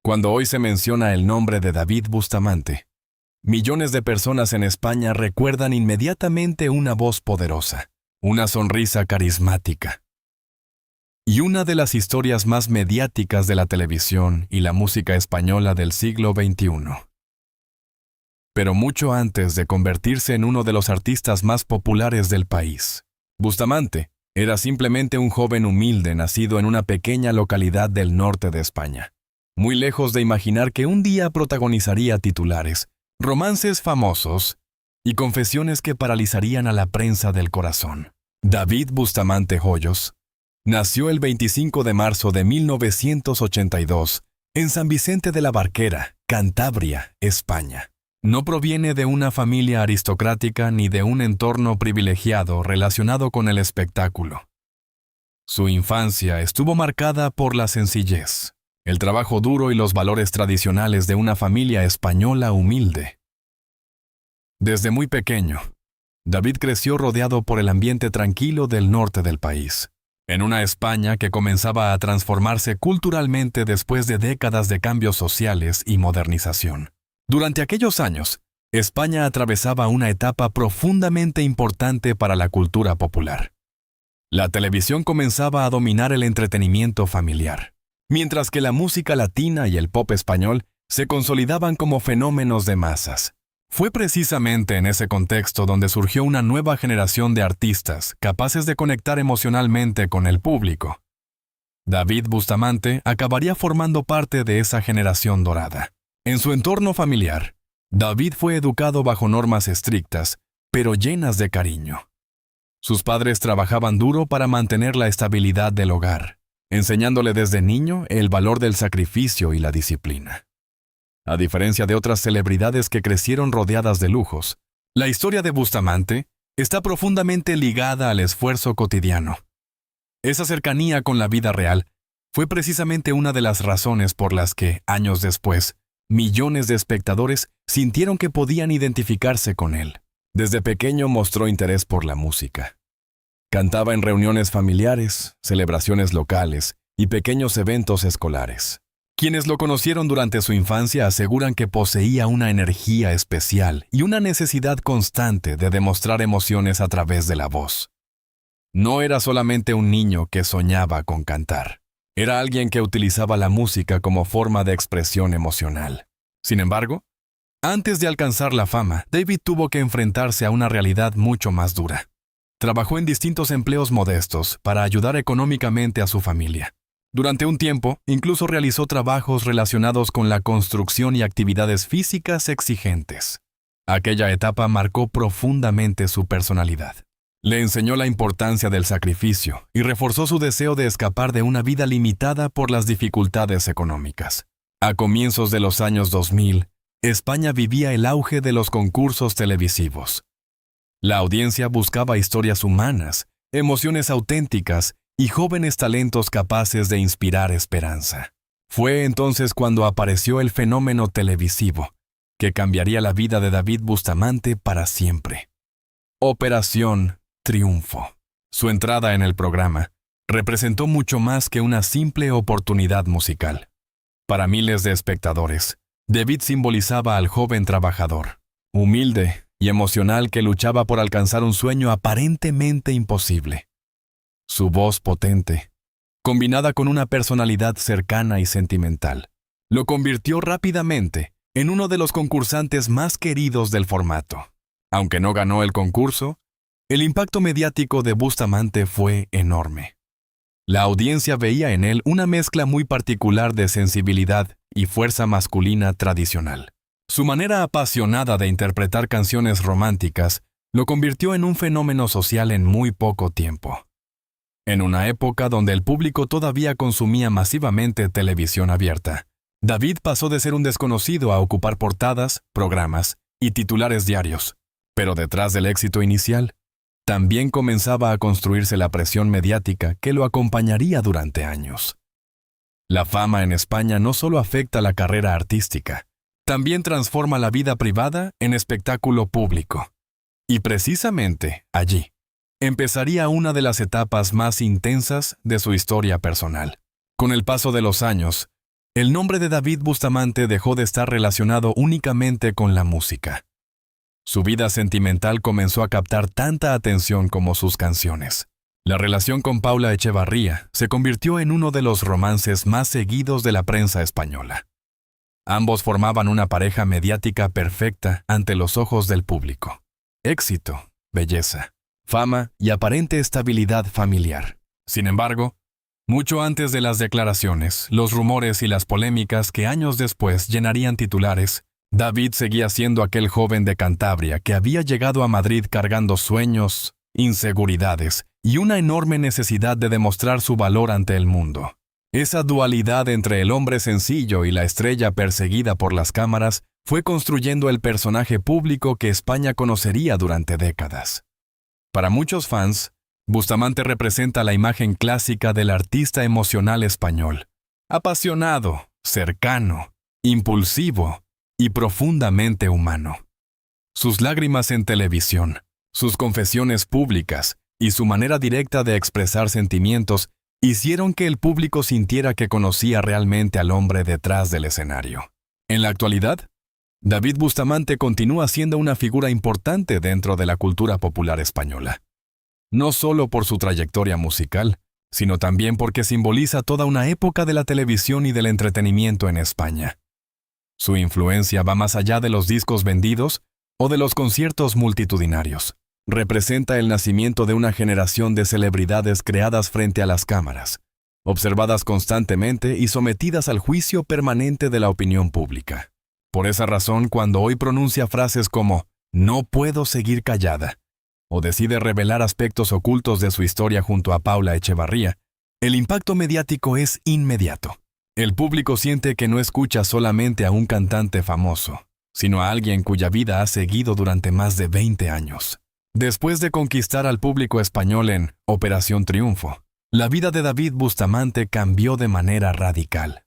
Cuando hoy se menciona el nombre de David Bustamante, millones de personas en España recuerdan inmediatamente una voz poderosa, una sonrisa carismática y una de las historias más mediáticas de la televisión y la música española del siglo XXI. Pero mucho antes de convertirse en uno de los artistas más populares del país, Bustamante era simplemente un joven humilde nacido en una pequeña localidad del norte de España, muy lejos de imaginar que un día protagonizaría titulares, romances famosos y confesiones que paralizarían a la prensa del corazón. David Bustamante Hoyos nació el 25 de marzo de 1982 en San Vicente de la Barquera, Cantabria, España. No proviene de una familia aristocrática ni de un entorno privilegiado relacionado con el espectáculo. Su infancia estuvo marcada por la sencillez, el trabajo duro y los valores tradicionales de una familia española humilde. Desde muy pequeño, David creció rodeado por el ambiente tranquilo del norte del país, en una España que comenzaba a transformarse culturalmente después de décadas de cambios sociales y modernización. Durante aquellos años, España atravesaba una etapa profundamente importante para la cultura popular. La televisión comenzaba a dominar el entretenimiento familiar, mientras que la música latina y el pop español se consolidaban como fenómenos de masas. Fue precisamente en ese contexto donde surgió una nueva generación de artistas capaces de conectar emocionalmente con el público. David Bustamante acabaría formando parte de esa generación dorada. En su entorno familiar, David fue educado bajo normas estrictas, pero llenas de cariño. Sus padres trabajaban duro para mantener la estabilidad del hogar, enseñándole desde niño el valor del sacrificio y la disciplina. A diferencia de otras celebridades que crecieron rodeadas de lujos, la historia de Bustamante está profundamente ligada al esfuerzo cotidiano. Esa cercanía con la vida real fue precisamente una de las razones por las que, años después, millones de espectadores sintieron que podían identificarse con él. Desde pequeño mostró interés por la música. Cantaba en reuniones familiares, celebraciones locales y pequeños eventos escolares. Quienes lo conocieron durante su infancia aseguran que poseía una energía especial y una necesidad constante de demostrar emociones a través de la voz. No era solamente un niño que soñaba con cantar. Era alguien que utilizaba la música como forma de expresión emocional. Sin embargo, antes de alcanzar la fama, David tuvo que enfrentarse a una realidad mucho más dura. Trabajó en distintos empleos modestos para ayudar económicamente a su familia. Durante un tiempo, incluso realizó trabajos relacionados con la construcción y actividades físicas exigentes. Aquella etapa marcó profundamente su personalidad. Le enseñó la importancia del sacrificio y reforzó su deseo de escapar de una vida limitada por las dificultades económicas. A comienzos de los años 2000, España vivía el auge de los concursos televisivos. La audiencia buscaba historias humanas, emociones auténticas y jóvenes talentos capaces de inspirar esperanza. Fue entonces cuando apareció el fenómeno televisivo, que cambiaría la vida de David Bustamante para siempre. Operación Triunfo. Su entrada en el programa representó mucho más que una simple oportunidad musical. Para miles de espectadores, David simbolizaba al joven trabajador, humilde y emocional que luchaba por alcanzar un sueño aparentemente imposible. Su voz potente, combinada con una personalidad cercana y sentimental, lo convirtió rápidamente en uno de los concursantes más queridos del formato. Aunque no ganó el concurso, el impacto mediático de Bustamante fue enorme. La audiencia veía en él una mezcla muy particular de sensibilidad y fuerza masculina tradicional. Su manera apasionada de interpretar canciones románticas lo convirtió en un fenómeno social en muy poco tiempo. En una época donde el público todavía consumía masivamente televisión abierta, David pasó de ser un desconocido a ocupar portadas, programas y titulares diarios. Pero detrás del éxito inicial, también comenzaba a construirse la presión mediática que lo acompañaría durante años. La fama en España no solo afecta la carrera artística, también transforma la vida privada en espectáculo público. Y precisamente allí empezaría una de las etapas más intensas de su historia personal. Con el paso de los años, el nombre de David Bustamante dejó de estar relacionado únicamente con la música. Su vida sentimental comenzó a captar tanta atención como sus canciones. La relación con Paula Echevarría se convirtió en uno de los romances más seguidos de la prensa española. Ambos formaban una pareja mediática perfecta ante los ojos del público. Éxito, belleza, fama y aparente estabilidad familiar. Sin embargo, mucho antes de las declaraciones, los rumores y las polémicas que años después llenarían titulares, David seguía siendo aquel joven de Cantabria que había llegado a Madrid cargando sueños, inseguridades y una enorme necesidad de demostrar su valor ante el mundo. Esa dualidad entre el hombre sencillo y la estrella perseguida por las cámaras fue construyendo el personaje público que España conocería durante décadas. Para muchos fans, Bustamante representa la imagen clásica del artista emocional español, apasionado, cercano, impulsivo y profundamente humano. Sus lágrimas en televisión, sus confesiones públicas y su manera directa de expresar sentimientos hicieron que el público sintiera que conocía realmente al hombre detrás del escenario. En la actualidad, David Bustamante continúa siendo una figura importante dentro de la cultura popular española. No solo por su trayectoria musical, sino también porque simboliza toda una época de la televisión y del entretenimiento en España. Su influencia va más allá de los discos vendidos o de los conciertos multitudinarios. Representa el nacimiento de una generación de celebridades creadas frente a las cámaras, observadas constantemente y sometidas al juicio permanente de la opinión pública. Por esa razón, cuando hoy pronuncia frases como «no puedo seguir callada» o decide revelar aspectos ocultos de su historia junto a Paula Echevarría, el impacto mediático es inmediato. El público siente que no escucha solamente a un cantante famoso, sino a alguien cuya vida ha seguido durante más de 20 años. Después de conquistar al público español en Operación Triunfo, la vida de David Bustamante cambió de manera radical.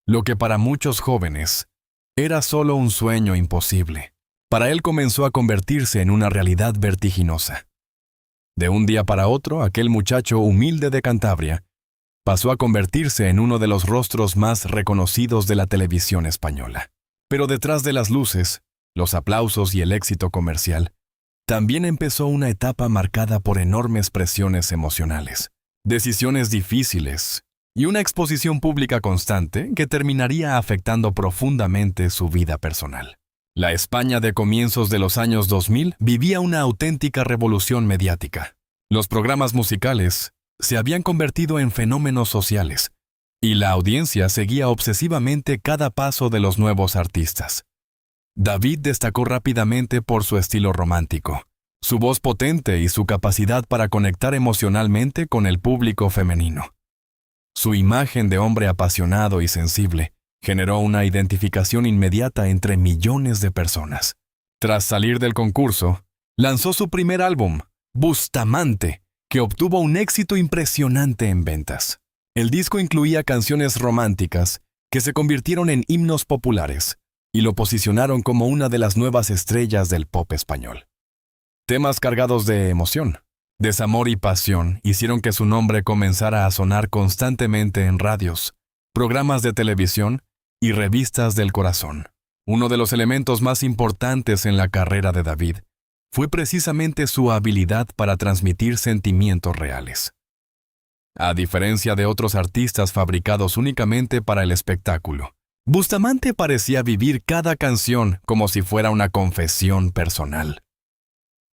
Lo que para muchos jóvenes era solo un sueño imposible, para él comenzó a convertirse en una realidad vertiginosa. De un día para otro, aquel muchacho humilde de Cantabria pasó a convertirse en uno de los rostros más reconocidos de la televisión española. Pero detrás de las luces, los aplausos y el éxito comercial, también empezó una etapa marcada por enormes presiones emocionales, decisiones difíciles y una exposición pública constante que terminaría afectando profundamente su vida personal. La España de comienzos de los años 2000 vivía una auténtica revolución mediática. Los programas musicales se habían convertido en fenómenos sociales, y la audiencia seguía obsesivamente cada paso de los nuevos artistas. David destacó rápidamente por su estilo romántico, su voz potente y su capacidad para conectar emocionalmente con el público femenino. Su imagen de hombre apasionado y sensible generó una identificación inmediata entre millones de personas. Tras salir del concurso, lanzó su primer álbum, Bustamante, que obtuvo un éxito impresionante en ventas. El disco incluía canciones románticas que se convirtieron en himnos populares y lo posicionaron como una de las nuevas estrellas del pop español. Temas cargados de emoción, desamor y pasión hicieron que su nombre comenzara a sonar constantemente en radios, programas de televisión y revistas del corazón. Uno de los elementos más importantes en la carrera de David fue precisamente su habilidad para transmitir sentimientos reales. A diferencia de otros artistas fabricados únicamente para el espectáculo, Bustamante parecía vivir cada canción como si fuera una confesión personal.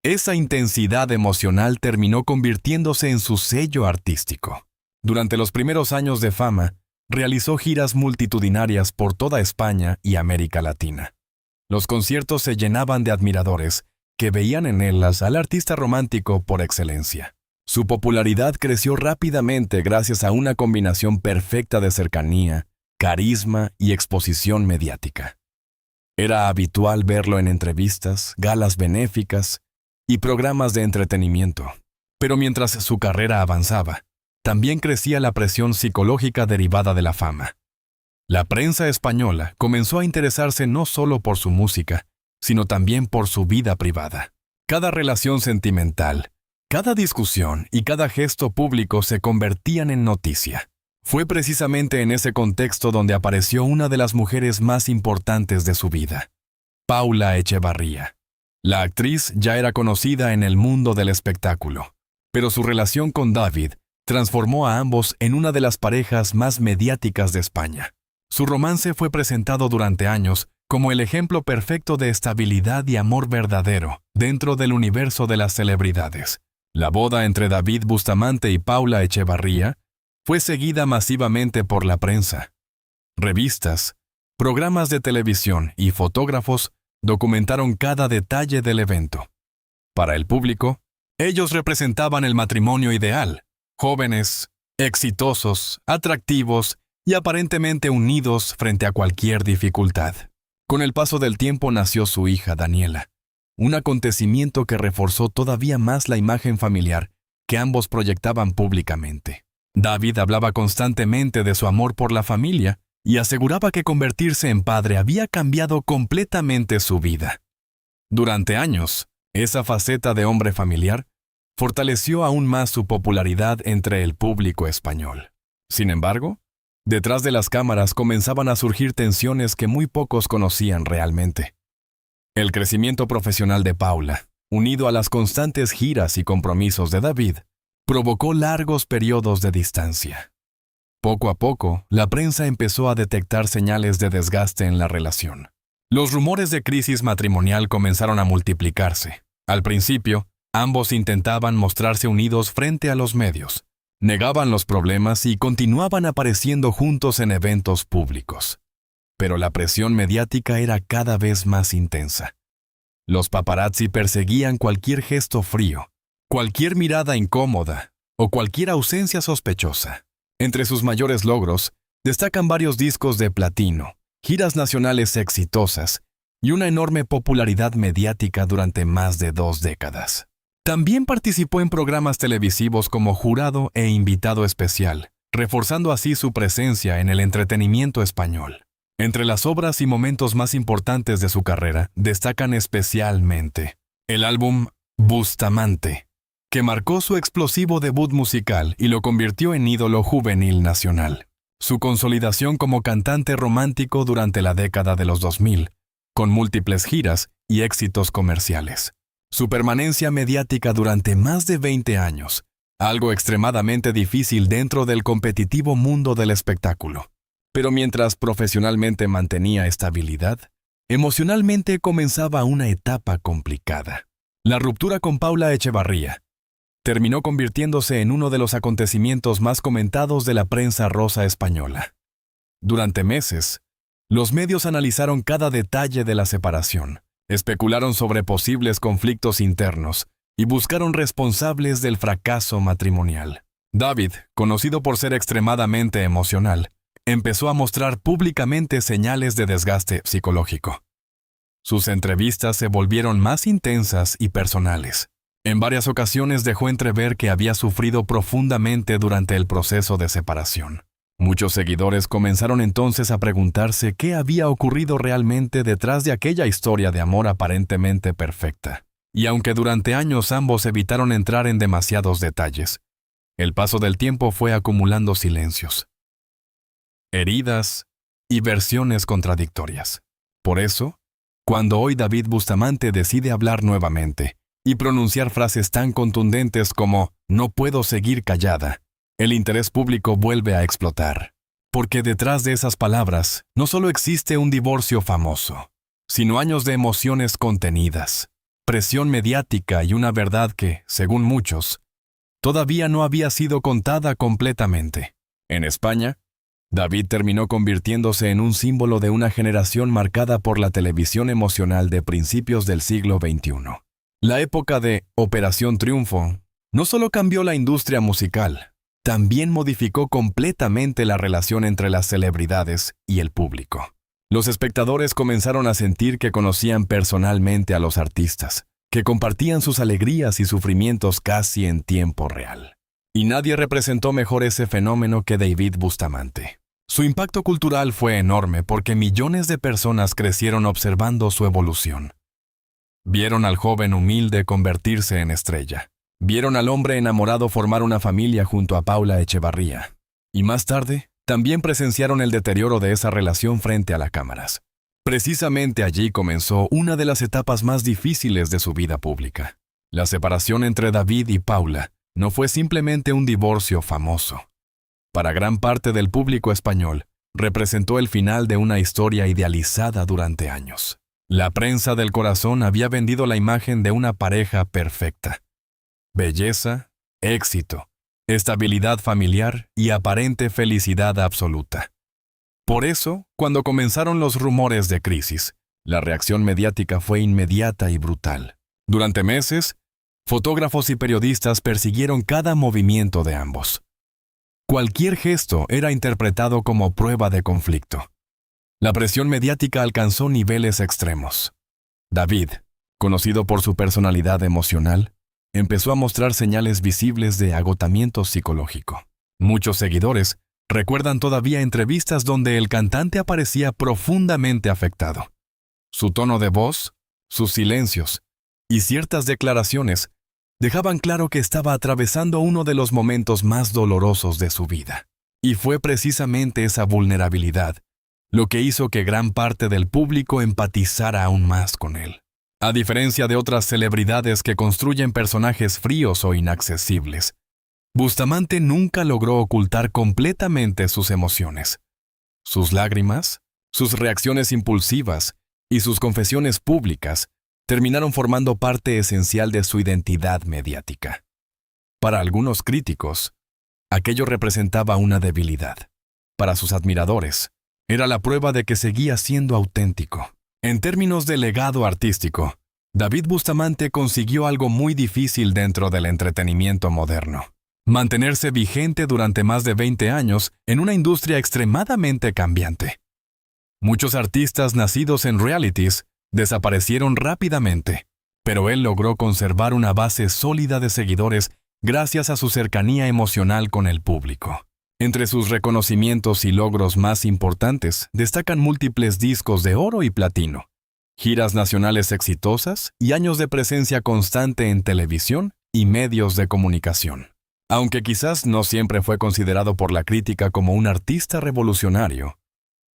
Esa intensidad emocional terminó convirtiéndose en su sello artístico. Durante los primeros años de fama, realizó giras multitudinarias por toda España y América Latina. Los conciertos se llenaban de admiradores que veían en él al artista romántico por excelencia. Su popularidad creció rápidamente gracias a una combinación perfecta de cercanía, carisma y exposición mediática. Era habitual verlo en entrevistas, galas benéficas y programas de entretenimiento. Pero mientras su carrera avanzaba, también crecía la presión psicológica derivada de la fama. La prensa española comenzó a interesarse no solo por su música, sino también por su vida privada. Cada relación sentimental, cada discusión y cada gesto público se convertían en noticia. Fue precisamente en ese contexto donde apareció una de las mujeres más importantes de su vida, Paula Echevarría. La actriz ya era conocida en el mundo del espectáculo, pero su relación con David transformó a ambos en una de las parejas más mediáticas de España. Su romance fue presentado durante años como el ejemplo perfecto de estabilidad y amor verdadero dentro del universo de las celebridades. La boda entre David Bustamante y Paula Echevarría fue seguida masivamente por la prensa. Revistas, programas de televisión y fotógrafos documentaron cada detalle del evento. Para el público, ellos representaban el matrimonio ideal, jóvenes, exitosos, atractivos y aparentemente unidos frente a cualquier dificultad. Con el paso del tiempo nació su hija Daniela, un acontecimiento que reforzó todavía más la imagen familiar que ambos proyectaban públicamente. David hablaba constantemente de su amor por la familia y aseguraba que convertirse en padre había cambiado completamente su vida. Durante años, esa faceta de hombre familiar fortaleció aún más su popularidad entre el público español. Sin embargo, detrás de las cámaras comenzaban a surgir tensiones que muy pocos conocían realmente. El crecimiento profesional de Paula, unido a las constantes giras y compromisos de David, provocó largos periodos de distancia. Poco a poco, la prensa empezó a detectar señales de desgaste en la relación. Los rumores de crisis matrimonial comenzaron a multiplicarse. Al principio, ambos intentaban mostrarse unidos frente a los medios, negaban los problemas y continuaban apareciendo juntos en eventos públicos. Pero la presión mediática era cada vez más intensa. Los paparazzi perseguían cualquier gesto frío, cualquier mirada incómoda o cualquier ausencia sospechosa. Entre sus mayores logros, destacan varios discos de platino, giras nacionales exitosas y una enorme popularidad mediática durante más de 2 décadas. También participó en programas televisivos como jurado e invitado especial, reforzando así su presencia en el entretenimiento español. Entre las obras y momentos más importantes de su carrera, destacan especialmente el álbum Bustamante, que marcó su explosivo debut musical y lo convirtió en ídolo juvenil nacional. Su consolidación como cantante romántico durante la década de los 2000, con múltiples giras y éxitos comerciales. Su permanencia mediática durante más de 20 años, algo extremadamente difícil dentro del competitivo mundo del espectáculo. Pero mientras profesionalmente mantenía estabilidad, emocionalmente comenzaba una etapa complicada. La ruptura con Paula Echevarría terminó convirtiéndose en uno de los acontecimientos más comentados de la prensa rosa española. Durante meses, los medios analizaron cada detalle de la separación, especularon sobre posibles conflictos internos y buscaron responsables del fracaso matrimonial. David, conocido por ser extremadamente emocional, empezó a mostrar públicamente señales de desgaste psicológico. Sus entrevistas se volvieron más intensas y personales. En varias ocasiones dejó entrever que había sufrido profundamente durante el proceso de separación. Muchos seguidores comenzaron entonces a preguntarse qué había ocurrido realmente detrás de aquella historia de amor aparentemente perfecta. Y aunque durante años ambos evitaron entrar en demasiados detalles, el paso del tiempo fue acumulando silencios, heridas y versiones contradictorias. Por eso, cuando hoy David Bustamante decide hablar nuevamente y pronunciar frases tan contundentes como «no puedo seguir callada», el interés público vuelve a explotar. Porque detrás de esas palabras no solo existe un divorcio famoso, sino años de emociones contenidas, presión mediática y una verdad que, según muchos, todavía no había sido contada completamente. En España, David terminó convirtiéndose en un símbolo de una generación marcada por la televisión emocional de principios del siglo XXI. La época de Operación Triunfo no solo cambió la industria musical, también modificó completamente la relación entre las celebridades y el público. Los espectadores comenzaron a sentir que conocían personalmente a los artistas, que compartían sus alegrías y sufrimientos casi en tiempo real. Y nadie representó mejor ese fenómeno que David Bustamante. Su impacto cultural fue enorme porque millones de personas crecieron observando su evolución. Vieron al joven humilde convertirse en estrella. Vieron al hombre enamorado formar una familia junto a Paula Echevarría. Y más tarde, también presenciaron el deterioro de esa relación frente a las cámaras. Precisamente allí comenzó una de las etapas más difíciles de su vida pública. La separación entre David y Paula no fue simplemente un divorcio famoso. Para gran parte del público español, representó el final de una historia idealizada durante años. La prensa del corazón había vendido la imagen de una pareja perfecta. Belleza, éxito, estabilidad familiar y aparente felicidad absoluta. Por eso, cuando comenzaron los rumores de crisis, la reacción mediática fue inmediata y brutal. Durante meses, fotógrafos y periodistas persiguieron cada movimiento de ambos. Cualquier gesto era interpretado como prueba de conflicto. La presión mediática alcanzó niveles extremos. David, conocido por su personalidad emocional, empezó a mostrar señales visibles de agotamiento psicológico. Muchos seguidores recuerdan todavía entrevistas donde el cantante aparecía profundamente afectado. Su tono de voz, sus silencios y ciertas declaraciones dejaban claro que estaba atravesando uno de los momentos más dolorosos de su vida. Y fue precisamente esa vulnerabilidad lo que hizo que gran parte del público empatizara aún más con él. A diferencia de otras celebridades que construyen personajes fríos o inaccesibles, Bustamante nunca logró ocultar completamente sus emociones. Sus lágrimas, sus reacciones impulsivas y sus confesiones públicas terminaron formando parte esencial de su identidad mediática. Para algunos críticos, aquello representaba una debilidad. Para sus admiradores, era la prueba de que seguía siendo auténtico. En términos de legado artístico, David Bustamante consiguió algo muy difícil dentro del entretenimiento moderno: mantenerse vigente durante más de 20 años en una industria extremadamente cambiante. Muchos artistas nacidos en realities desaparecieron rápidamente, pero él logró conservar una base sólida de seguidores gracias a su cercanía emocional con el público. Entre sus reconocimientos y logros más importantes destacan múltiples discos de oro y platino, giras nacionales exitosas y años de presencia constante en televisión y medios de comunicación. Aunque quizás no siempre fue considerado por la crítica como un artista revolucionario,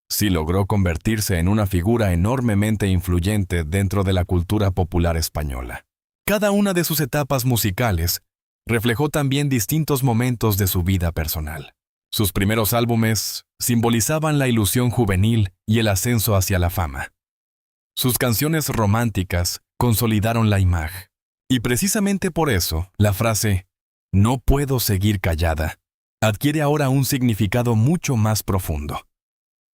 sí logró convertirse en una figura enormemente influyente dentro de la cultura popular española. Cada una de sus etapas musicales reflejó también distintos momentos de su vida personal. Sus primeros álbumes simbolizaban la ilusión juvenil y el ascenso hacia la fama. Sus canciones románticas consolidaron la imagen. Y precisamente por eso, la frase "no puedo seguir callada" adquiere ahora un significado mucho más profundo.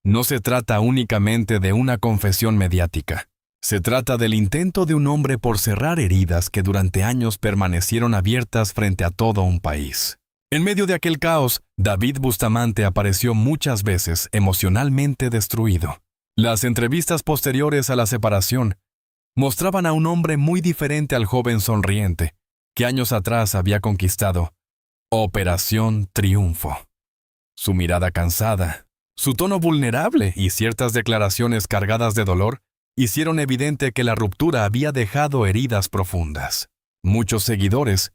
No se trata únicamente de una confesión mediática. Se trata del intento de un hombre por cerrar heridas que durante años permanecieron abiertas frente a todo un país. En medio de aquel caos, David Bustamante apareció muchas veces emocionalmente destruido. Las entrevistas posteriores a la separación mostraban a un hombre muy diferente al joven sonriente que años atrás había conquistado Operación Triunfo. Su mirada cansada, su tono vulnerable y ciertas declaraciones cargadas de dolor hicieron evidente que la ruptura había dejado heridas profundas. Muchos seguidores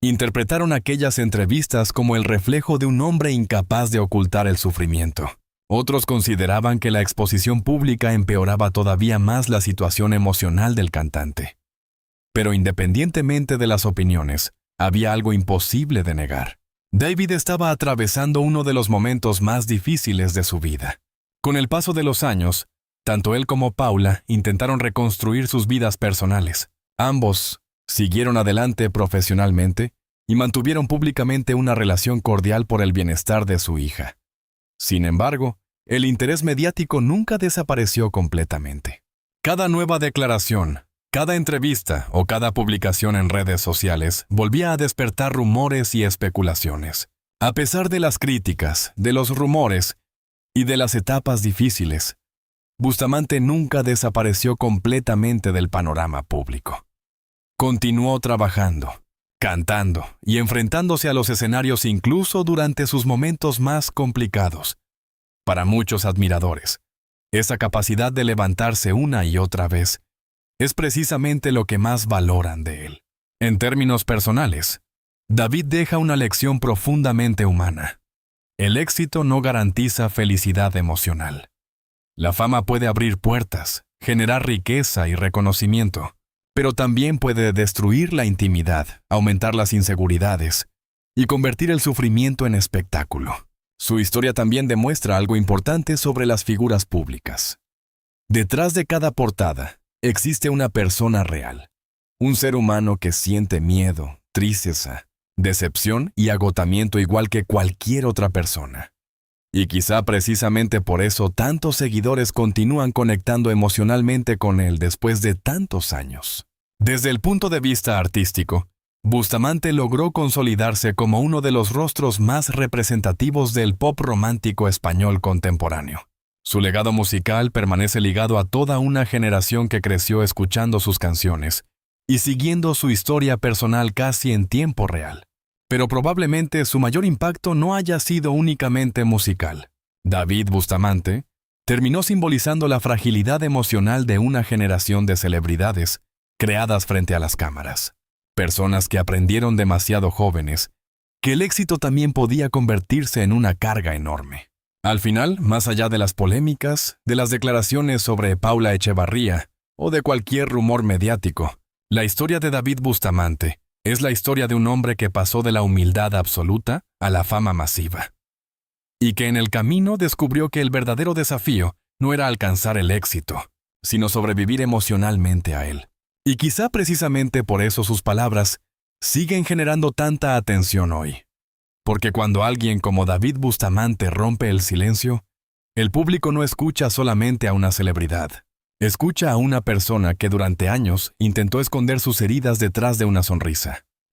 interpretaron aquellas entrevistas como el reflejo de un hombre incapaz de ocultar el sufrimiento. Otros consideraban que la exposición pública empeoraba todavía más la situación emocional del cantante. Pero independientemente de las opiniones, había algo imposible de negar. David estaba atravesando uno de los momentos más difíciles de su vida. Con el paso de los años, tanto él como Paula intentaron reconstruir sus vidas personales. Ambos siguieron adelante profesionalmente y mantuvieron públicamente una relación cordial por el bienestar de su hija. Sin embargo, el interés mediático nunca desapareció completamente. Cada nueva declaración, cada entrevista o cada publicación en redes sociales volvía a despertar rumores y especulaciones. A pesar de las críticas, de los rumores y de las etapas difíciles, Bustamante nunca desapareció completamente del panorama público. Continuó trabajando, cantando y enfrentándose a los escenarios incluso durante sus momentos más complicados. Para muchos admiradores, esa capacidad de levantarse una y otra vez es precisamente lo que más valoran de él. En términos personales, David deja una lección profundamente humana. El éxito no garantiza felicidad emocional. La fama puede abrir puertas, generar riqueza y reconocimiento, pero también puede destruir la intimidad, aumentar las inseguridades y convertir el sufrimiento en espectáculo. Su historia también demuestra algo importante sobre las figuras públicas. Detrás de cada portada existe una persona real, un ser humano que siente miedo, tristeza, decepción y agotamiento igual que cualquier otra persona. Y quizá precisamente por eso tantos seguidores continúan conectando emocionalmente con él después de tantos años. Desde el punto de vista artístico, Bustamante logró consolidarse como uno de los rostros más representativos del pop romántico español contemporáneo. Su legado musical permanece ligado a toda una generación que creció escuchando sus canciones y siguiendo su historia personal casi en tiempo real. Pero probablemente su mayor impacto no haya sido únicamente musical. David Bustamante terminó simbolizando la fragilidad emocional de una generación de celebridades creadas frente a las cámaras. Personas que aprendieron demasiado jóvenes que el éxito también podía convertirse en una carga enorme. Al final, más allá de las polémicas, de las declaraciones sobre Paula Echevarría o de cualquier rumor mediático, la historia de David Bustamante es la historia de un hombre que pasó de la humildad absoluta a la fama masiva. Y que en el camino descubrió que el verdadero desafío no era alcanzar el éxito, sino sobrevivir emocionalmente a él. Y quizá precisamente por eso sus palabras siguen generando tanta atención hoy. Porque cuando alguien como David Bustamante rompe el silencio, el público no escucha solamente a una celebridad. Escucha a una persona que durante años intentó esconder sus heridas detrás de una sonrisa.